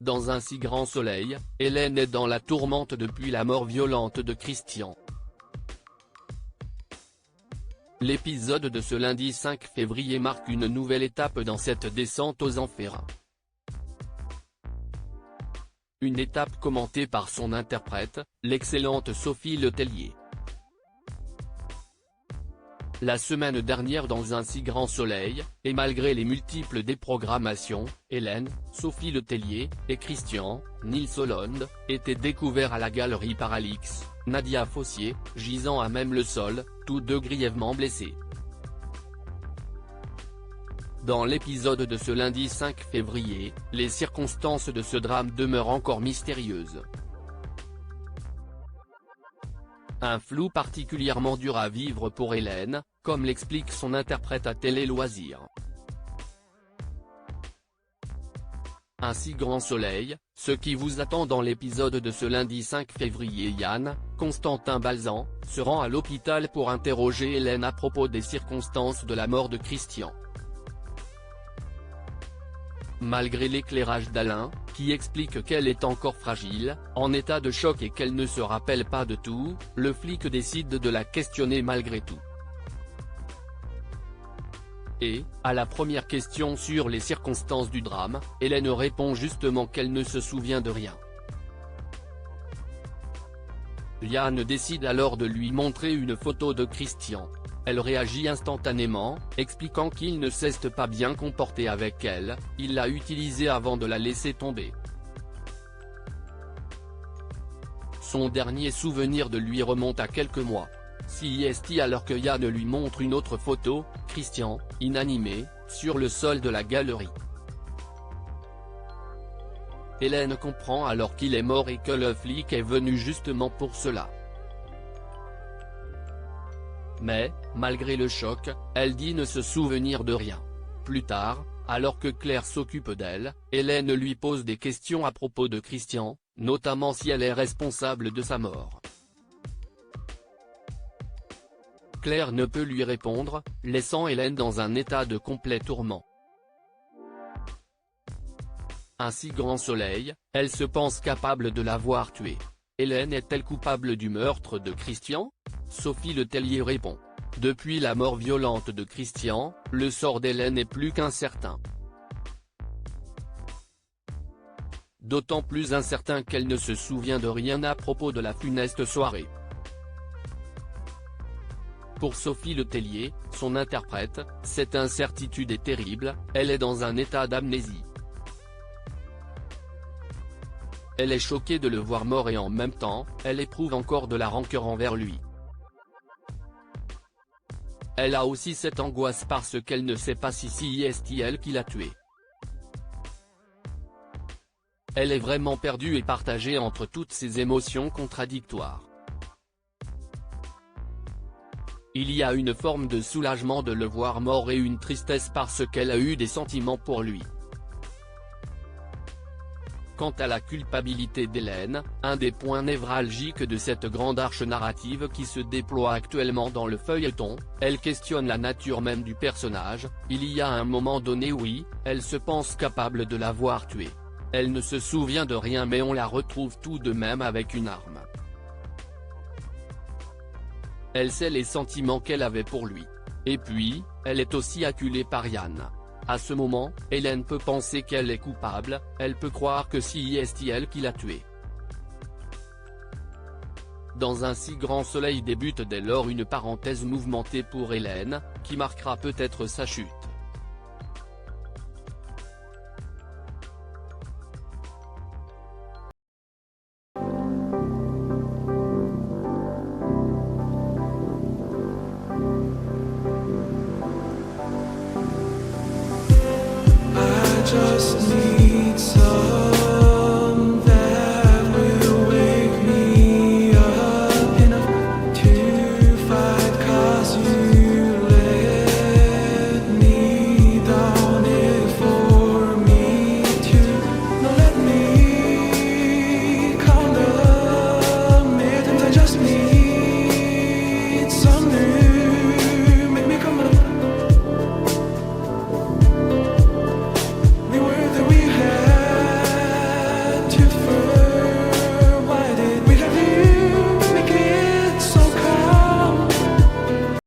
Dans un si grand soleil, Hélène est dans la tourmente depuis la mort violente de Christian. L'épisode de ce lundi 5 février marque une nouvelle étape dans cette descente aux enfers. Une étape commentée par son interprète, l'excellente Sophie Letellier. La semaine dernière, dans un si grand soleil, et malgré les multiples déprogrammations, Hélène, Sophie Letellier, et Christian, Nils Hollande, étaient découverts à la galerie Paralix, Nadia Fossier, gisant à même le sol, tous deux grièvement blessés. Dans l'épisode de ce lundi 5 février, les circonstances de ce drame demeurent encore mystérieuses. Un flou particulièrement dur à vivre pour Hélène, comme l'explique son interprète à Télé Loisirs. Un si grand soleil, ce qui vous attend dans l'épisode de ce lundi 5 février. Yann, Constantin Balzan, se rend à l'hôpital pour interroger Hélène à propos des circonstances de la mort de Christian. Malgré l'éclairage d'Alain, qui explique qu'elle est encore fragile, en état de choc et qu'elle ne se rappelle pas de tout, le flic décide de la questionner malgré tout. Et, à la première question sur les circonstances du drame, Hélène répond justement qu'elle ne se souvient de rien. Yann décide alors de lui montrer une photo de Christian. Elle réagit instantanément, expliquant qu'il ne s'est pas bien comporté avec elle, il l'a utilisée avant de la laisser tomber. Son dernier souvenir de lui remonte à quelques mois. CIST alors que Yann lui montre une autre photo, Christian, inanimé, sur le sol de la galerie. Hélène comprend alors qu'il est mort et que le flic est venu justement pour cela. Mais, malgré le choc, elle dit ne se souvenir de rien. Plus tard, alors que Claire s'occupe d'elle, Hélène lui pose des questions à propos de Christian, notamment si elle est responsable de sa mort. Claire ne peut lui répondre, laissant Hélène dans un état de complet tourment. Un si grand soleil, elle se pense capable de l'avoir tué. Hélène est-elle coupable du meurtre de Christian ? Sophie Letellier répond. Depuis la mort violente de Christian, le sort d'Hélène est plus qu'incertain. D'autant plus incertain qu'elle ne se souvient de rien à propos de la funeste soirée. Pour Sophie Letellier, son interprète, cette incertitude est terrible, elle est dans un état d'amnésie. Elle est choquée de le voir mort et en même temps, elle éprouve encore de la rancœur envers lui. Elle a aussi cette angoisse parce qu'elle ne sait pas si c'est elle qui l'a tué. Elle est vraiment perdue et partagée entre toutes ces émotions contradictoires. Il y a une forme de soulagement de le voir mort et une tristesse parce qu'elle a eu des sentiments pour lui. Quant à la culpabilité d'Hélène, un des points névralgiques de cette grande arche narrative qui se déploie actuellement dans le feuilleton, elle questionne la nature même du personnage. Il y a un moment donné oui, elle se pense capable de l'avoir tué. Elle ne se souvient de rien mais on la retrouve tout de même avec une arme. Elle sait les sentiments qu'elle avait pour lui. Et puis, elle est aussi acculée par Yann. À ce moment, Hélène peut penser qu'elle est coupable, elle peut croire que c'est elle qui l'a tué. Dans un si grand soleil débute dès lors une parenthèse mouvementée pour Hélène, qui marquera peut-être sa chute. Just need